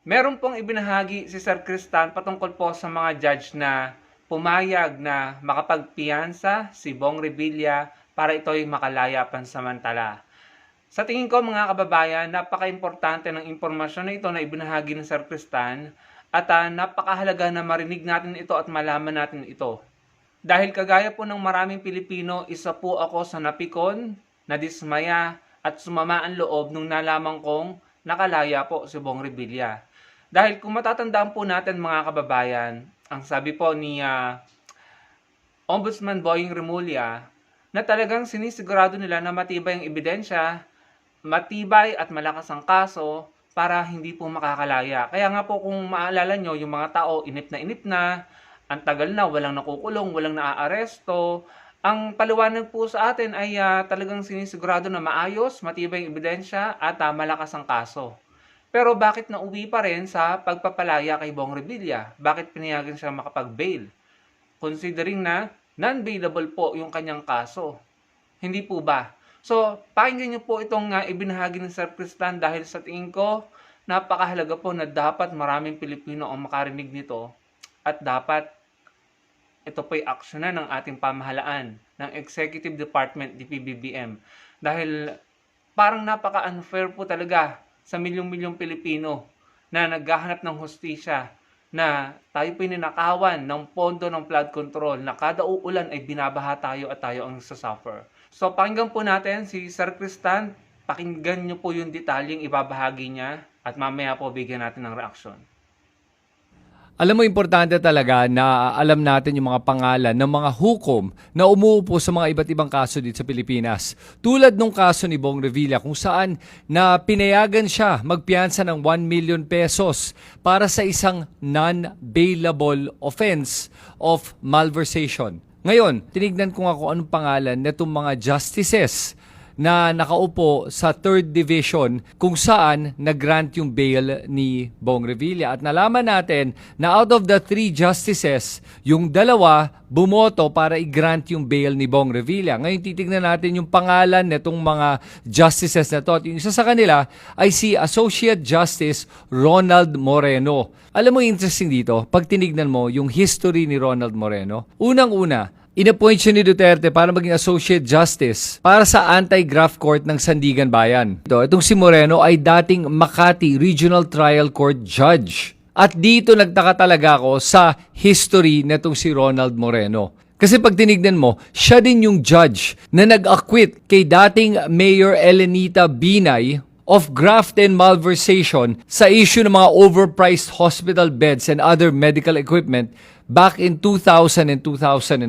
Meron pong ibinahagi si Sir Cristan patungkol po sa mga judge na pumayag na makapagpiyansa si Bong Revilla para ito'y makalaya pansamantala. Sa tingin ko mga kababayan, napaka-importante ng impormasyon na ito na ibinahagi ng Sir Cristan at napakahalaga na marinig natin ito at malaman natin ito. Dahil kagaya po ng maraming Pilipino, isa po ako sa napikon, nadismaya at sumama ang loob nung nalaman kong nakalaya po si Bong Revilla. Dahil kung matatandaan po natin mga kababayan, ang sabi po ni Ombudsman Boying Remulla na talagang sinisigurado nila na matibay ang ebidensya, matibay at malakas ang kaso para hindi po makakalaya. Kaya nga po kung maalala nyo, yung mga tao inip na, ang tagal na, walang nakukulong, walang naaaresto. Ang paliwanag po sa atin ay talagang sinisigurado na maayos, matibay ang ebidensya at malakas ang kaso. Pero bakit nauwi pa rin sa pagpapalaya kay Bong Revilla? Bakit pinayagan siya makapag-bail? Considering na non-bailable po yung kanyang kaso. Hindi po ba? So, pakinggan niyo po itong ibinahagi ng Sir Cristan dahil sa tingin ko, napakahalaga po na dapat maraming Pilipino ang makarinig nito at dapat ito po'y aksyonan ng ating pamahalaan, ng Executive Department, DPBBM. Dahil parang napaka-unfair po talaga sa milyong-milyong Pilipino na naghahanap ng hustisya, na tayo po'y ninakawan ng pondo ng flood control, na kada uulan ay binabaha tayo at tayo ang sasuffer. So pakinggan po natin si Sir Cristan, pakinggan niyo po yung detalyeng ibabahagi niya at mamaya po bigyan natin ng reaksyon. Alam mo, importante talaga na alam natin yung mga pangalan ng mga hukom na umuupo sa mga iba't ibang kaso dito sa Pilipinas. Tulad nung kaso ni Bong Revilla kung saan na pinayagan siya magpiyansa ng 1 million pesos para sa isang non-bailable offense of malversation. Ngayon, tinignan ko nga kung anong pangalan na itong mga justices na nakaupo sa 3rd Division kung saan nag-grant yung bail ni Bong Revilla. At nalaman natin na out of the 3 justices, yung 2 bumoto para i-grant yung bail ni Bong Revilla. Ngayon titignan natin yung pangalan nitong mga justices na to. At yung isa sa kanila ay si Associate Justice Ronald Moreno. Alam mo, interesting dito, pag tinignan mo yung history ni Ronald Moreno, unang-una, inappoint siya ni Duterte para maging Associate Justice para sa Anti-Graft Court ng Sandigan Bayan. Itong si Moreno ay dating Makati Regional Trial Court Judge. At dito nagtaka talaga ako sa history netong si Ronald Moreno. Kasi pag tinignan mo, siya din yung judge na nag-acquit kay dating Mayor Elenita Binay of graft and malversation sa issue ng mga overpriced hospital beds and other medical equipment back in 2000 and 2001.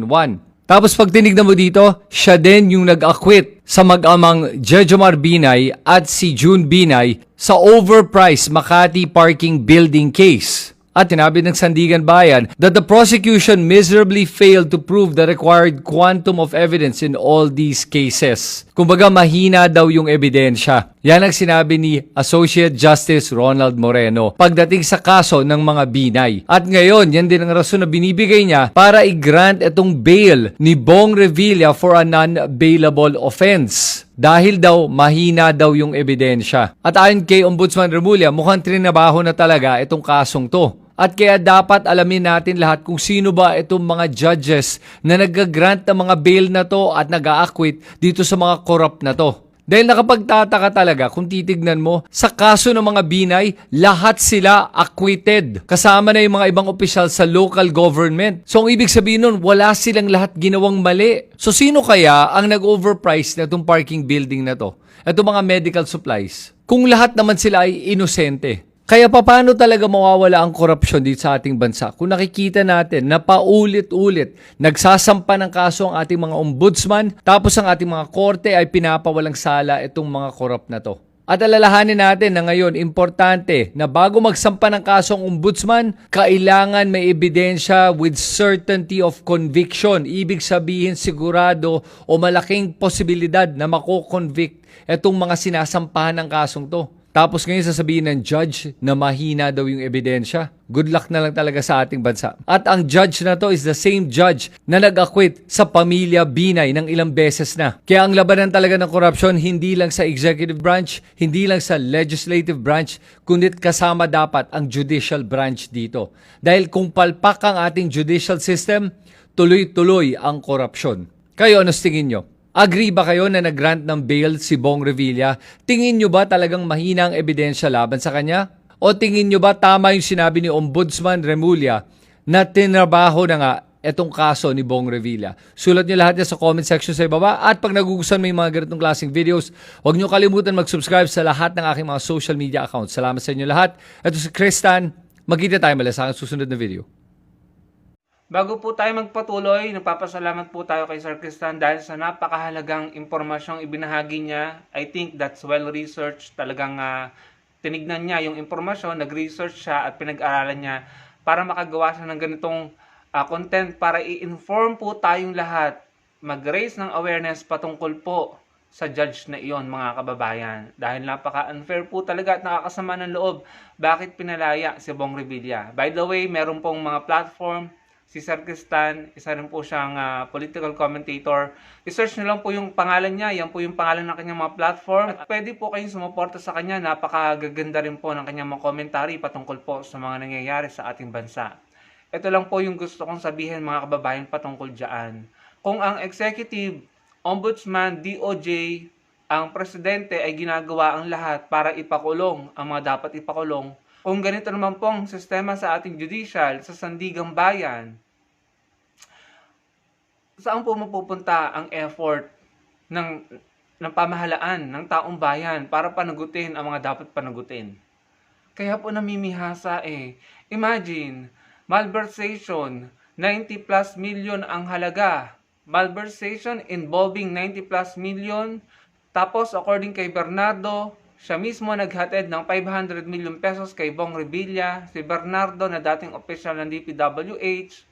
Tapos pag tinignan mo dito, siya din yung nag-acquit sa mag-amang Jejomar Binay at si June Binay sa overpriced Makati parking building case. At tinabi ng Sandigan Bayan that the prosecution miserably failed to prove the required quantum of evidence in all these cases. Kumbaga mahina daw yung ebidensya. Yan ang sinabi ni Associate Justice Ronald Moreno pagdating sa kaso ng mga Binay. At ngayon, yan din ang rason na binibigay niya para i-grant itong bail ni Bong Revilla for a non-bailable offense. Dahil daw, mahina daw yung ebidensya. At ayon kay Ombudsman Remulla, mukhang trinabaho na talaga itong kasong to. At kaya dapat alamin natin lahat kung sino ba itong mga judges na nag-grant ng mga bail na to at nag-a-acquit dito sa mga corrupt na to. Dahil nakapagtataka talaga kung titignan mo, sa kaso ng mga Binay, lahat sila acquitted. Kasama na yung mga ibang opisyal sa local government. So ang ibig sabihin nun, wala silang lahat ginawang mali. So sino kaya ang nag-overprice na itong parking building na to? Itong mga medical supplies? Kung lahat naman sila ay inosente. Kaya paano talaga mawawala ang korupsyon dito sa ating bansa? Kung nakikita natin na paulit-ulit nagsasampa ng kaso ang ating mga ombudsman, tapos ang ating mga korte ay pinapawalang sala itong mga korupt na to. At alalahanin natin na ngayon, importante na bago magsampa ng kaso ang ombudsman, kailangan may ebidensya with certainty of conviction. Ibig sabihin sigurado o malaking posibilidad na mako-convict itong mga sinasampahan ng kasong to. Tapos ngayon sasabihin ng judge na mahina daw yung ebidensya. Good luck na lang talaga sa ating bansa. At ang judge na to is the same judge na nag-acquit sa pamilya Binay ng ilang beses na. Kaya ang labanan talaga ng korupsyon hindi lang sa executive branch, hindi lang sa legislative branch, kundi kasama dapat ang judicial branch dito. Dahil kung palpak ang ating judicial system, tuloy-tuloy ang korupsyon. Kayo, ano tingin nyo? Agree ba kayo na nag-grant ng bail si Bong Revilla? Tingin nyo ba talagang mahina ang ebidensya laban sa kanya? O tingin nyo ba tama yung sinabi ni Ombudsman Remulla na tinrabaho na nga itong kaso ni Bong Revilla? Sulat nyo lahat yan sa comment section sa ibaba. At pag nagugustuhan mo yung mga ganitong klaseng videos, huwag nyo kalimutan mag-subscribe sa lahat ng aking mga social media accounts. Salamat sa inyo lahat. Ito si Kristan. Magkita tayo mula sa aking susunod na video. Bago po tayo magpatuloy, nagpapasalamat po tayo kay Sir Kristan dahil sa napakahalagang impormasyong ibinahagi niya. I think that's well researched. Talagang tinignan niya yung impormasyon, nag-research siya at pinag-aralan niya para makagawa siya ng ganitong content para i-inform po tayong lahat. Mag-raise ng awareness patungkol po sa judge na iyon, mga kababayan. Dahil napaka-unfair po talaga at nakakasama ng loob. Bakit pinalaya si Bong Revilla? By the way, meron pong mga platform. Si Sir Kristan, isa rin po siyang political commentator. I-search nyo lang po yung pangalan niya. Yan po yung pangalan ng kanyang mga platform. At pwede po kayong sumuporta sa kanya. Napakagaganda rin po ng kanyang mga commentary patungkol po sa mga nangyayari sa ating bansa. Ito lang po yung gusto kong sabihin, mga kababayan, patungkol dyan. Kung ang executive, ombudsman, DOJ, ang presidente ay ginagawa ang lahat para ipakulong ang mga dapat ipakulong, kung ganito naman pong sistema sa ating judicial, sa sandigang bayan, saan po mapupunta ang effort ng pamahalaan, ng taong bayan para panagutin ang mga dapat panagutin? Kaya po namimihasa eh. Imagine, malversation, 90 plus million ang halaga. Malversation involving 90 plus million. Tapos according kay Bernardo, siya mismo naghatid ng 500 million pesos kay Bong Revilla, si Bernardo na dating opisyal ng DPWH.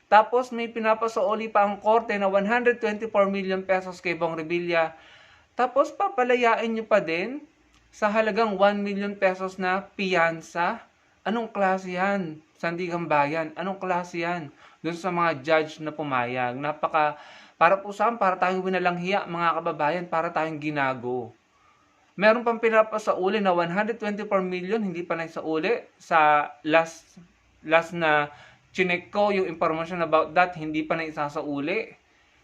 Tapos may pinapasauli pa ang korte na 124 million pesos kay Bong Revilla. Tapos papalayain nyo pa din sa halagang 1 million pesos na piyansa. Anong klase yan? Sandigang Bayan, anong klase yan? Doon sa mga judge na pumayag. Para po saan? Para tayong winalanghiya, mga kababayan, para tayong ginago. Meron pang pinapasauli na 124 million, hindi pa naisauli. Sa last na chinek ko yung information about that, hindi pa naisasauli.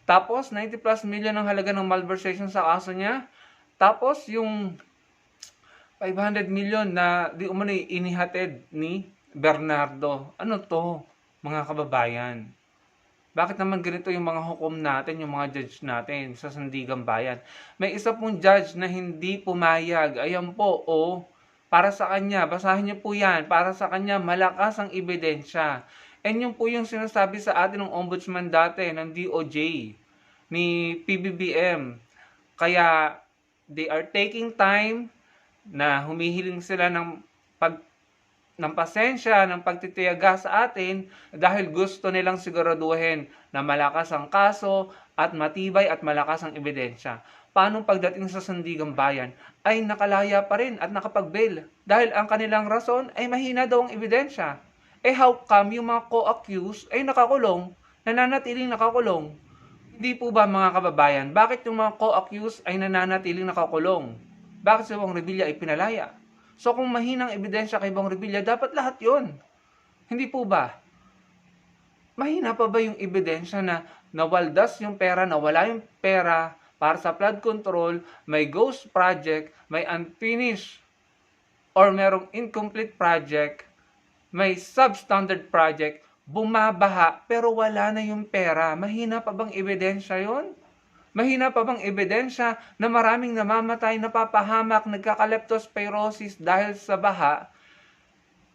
Tapos, 90 plus million ang halaga ng malversation sa kaso niya. Tapos, yung 500 million na di umano inihatid ni Bernardo. Ano to, mga kababayan? Bakit naman ganito yung mga hukom natin, yung mga judge natin sa Sandigang Bayan? May isa pong judge na hindi pumayag. Ayan po, para sa kanya, basahin niyo po yan, para sa kanya malakas ang ebidensya. And yun po yung sinasabi sa atin ng ombudsman dati, ng DOJ, ni PBBM. Kaya, they are taking time na humihiling sila ng pasensya, ng pagtitiyaga sa atin dahil gusto nilang siguraduhin na malakas ang kaso at matibay at malakas ang ebidensya. Paano pagdating sa Sandigang Bayan ay nakalaya pa rin at nakapag-bail dahil ang kanilang rason ay mahina daw ang ebidensya. How come yung mga co-accused ay nakakulong, nananatiling nakakulong? Hindi po ba, mga kababayan, bakit yung mga co-accused ay nananatiling nakakulong? Bakit si Bong Revilla ay pinalaya? So kung mahinang ebidensya kay Bong Revilla, dapat lahat yon. Hindi po ba? Mahina pa ba yung ebidensya na nawaldas yung pera, nawala yung pera para sa flood control, may ghost project, may unfinished or merong incomplete project, may substandard project, bumabaha pero wala na yung pera? Mahina pa bang ebidensya yon? Mahina pa bang ebidensya na maraming namamatay, napapahamak, nagkaka-leptospirosis dahil sa baha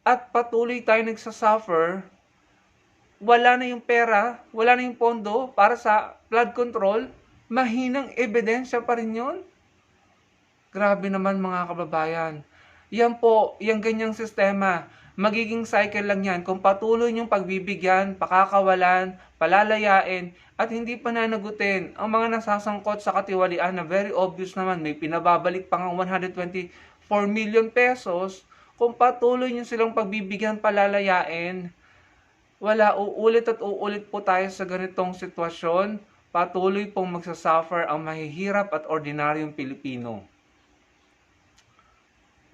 at patuloy tayo nagsasuffer, wala na yung pera, wala na yung pondo para sa flood control? Mahinang ebidensya pa rin yun? Grabe naman, mga kababayan. Yan po, yung ganyang sistema. Magiging cycle lang yan kung patuloy yung pagbibigyan, pakakawalan, palalayain, at hindi pananagutin ang mga nasasangkot sa katiwalian na very obvious naman. May pinababalik pa nga 124 4 million pesos, kung patuloy nyo silang pagbibigyan, palalayain, wala, uulit at uulit po tayo sa ganitong sitwasyon. Patuloy pong magsasuffer ang mahihirap at ordinaryong Pilipino.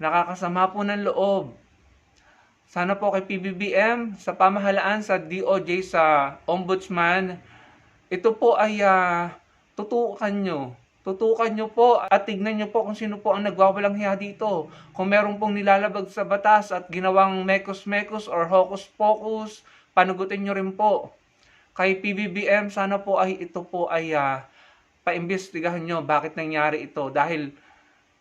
Nakakasama po ng loob. Sana po kay PBBM, sa pamahalaan, sa DOJ, sa Ombudsman, ito po ay tutukan nyo. Tutukan nyo po at tignan nyo po kung sino po ang nagwawalang hiya dito. Kung meron pong nilalabag sa batas at ginawang mekos-mekos or hocus-pocus, panugutin nyo rin po. Kay PBBM, sana po ay ito po ay paimbestigahan nyo bakit nangyari ito. Dahil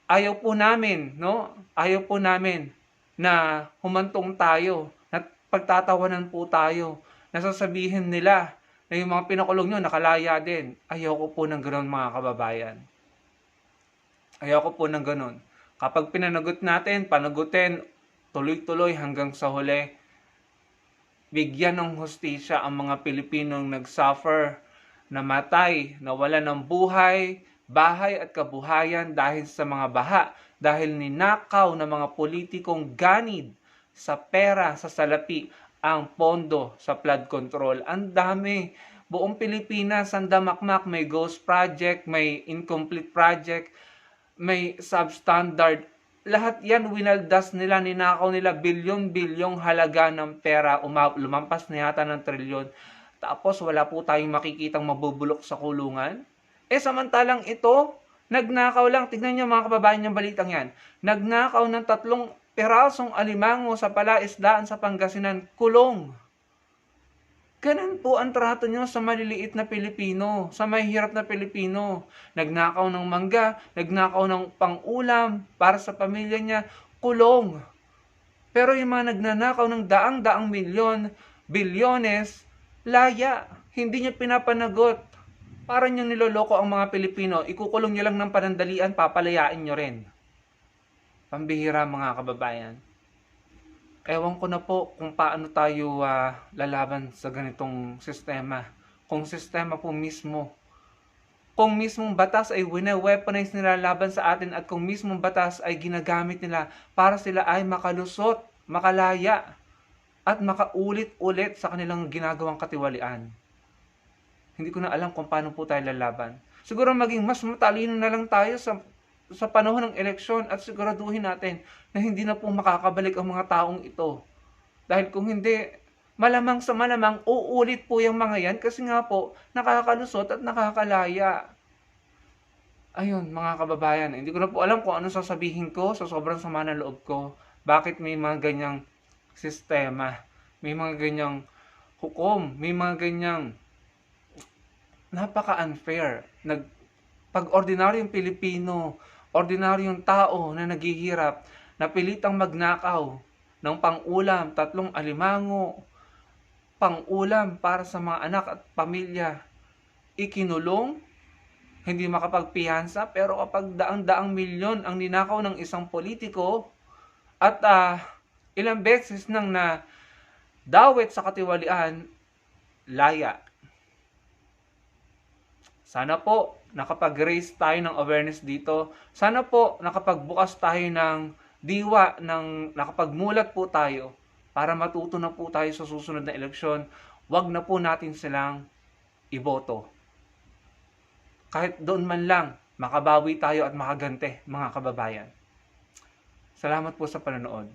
ayaw po namin, no? Ayaw po namin na humantong tayo, na pagtatawanan po tayo, nasasabihin nila na yung mga pinakulong nyo nakalaya din. Ayoko po ng gano'n, mga kababayan. Ayoko po ng gano'n. Kapag pinanagot natin, panagutin, tuloy-tuloy hanggang sa huli, bigyan ng hustisya ang mga Pilipinong nagsuffer, namatay, nawalan ng buhay, bahay at kabuhayan dahil sa mga baha, dahil ninakaw ng mga politikong ganid sa pera, sa salapi, ang pondo sa flood control. Ang dami. Buong Pilipinas, ang damakmak, may ghost project, may incomplete project, may substandard. Lahat yan, winaldas nila, ninakaw nila, bilyon-bilyong halaga ng pera, lumampas na yata ng trilyon. Tapos wala po tayong makikitang mabubulok sa kulungan. Samantalang ito, nagnakaw lang, tignan niyo mga kababayan yung balitang yan, nagnakaw ng 3 pirasong alimango sa palaisdaan sa Pangasinan, kulong. Ganun po ang trato nyo sa maliliit na Pilipino, sa mahihirap na Pilipino. Nagnakaw ng mangga, nagnakaw ng pang-ulam para sa pamilya niya, kulong. Pero yung mga nagnanakaw ng daang-daang milyon, bilyones, laya, hindi niya pinapanagot. Para nyo niloloko ang mga Pilipino, ikukulong nyo lang ng panandalian, papalayain nyo rin. Pambihira, mga kababayan. Ewan ko na po kung paano tayo lalaban sa ganitong sistema. Kung sistema po mismo, kung mismong batas ay wine-weaponize nila laban sa atin at kung mismong batas ay ginagamit nila para sila ay makalusot, makalaya, at makaulit-ulit sa kanilang ginagawang katiwalian. Hindi ko na alam kung paano po tayo lalaban. Siguro maging mas matalino na lang tayo sa panahon ng eleksyon at siguraduhin natin na hindi na po makakabalik ang mga taong ito. Dahil kung hindi, malamang sa malamang uulit po yung mga yan kasi nga po nakakalusot at nakakalaya. Ayun, mga kababayan, hindi ko na po alam kung ano sasabihin ko sa sobrang sama ng loob ko. Bakit may mga ganyang sistema, may mga ganyang hukom, may mga ganyang napaka-unfair. Pag ordinaryong Pilipino, ordinaryong tao na naghihirap, napilitang magnakaw ng pang-ulam, 3 alimango, pang-ulam para sa mga anak at pamilya, ikinulong, hindi makapagpiyansa, pero kapag daang-daang milyon ang ninakaw ng isang politiko at ilang beses nang na dawit sa katiwalian, laya. Sana po nakapag-raise tayo ng awareness dito. Sana po nakapagbukas tayo ng diwa, nakapagmulat po tayo para matuto na po tayo sa susunod na eleksyon. Huwag na po natin silang iboto. Kahit doon man lang, makabawi tayo at makagante, mga kababayan. Salamat po sa panonood.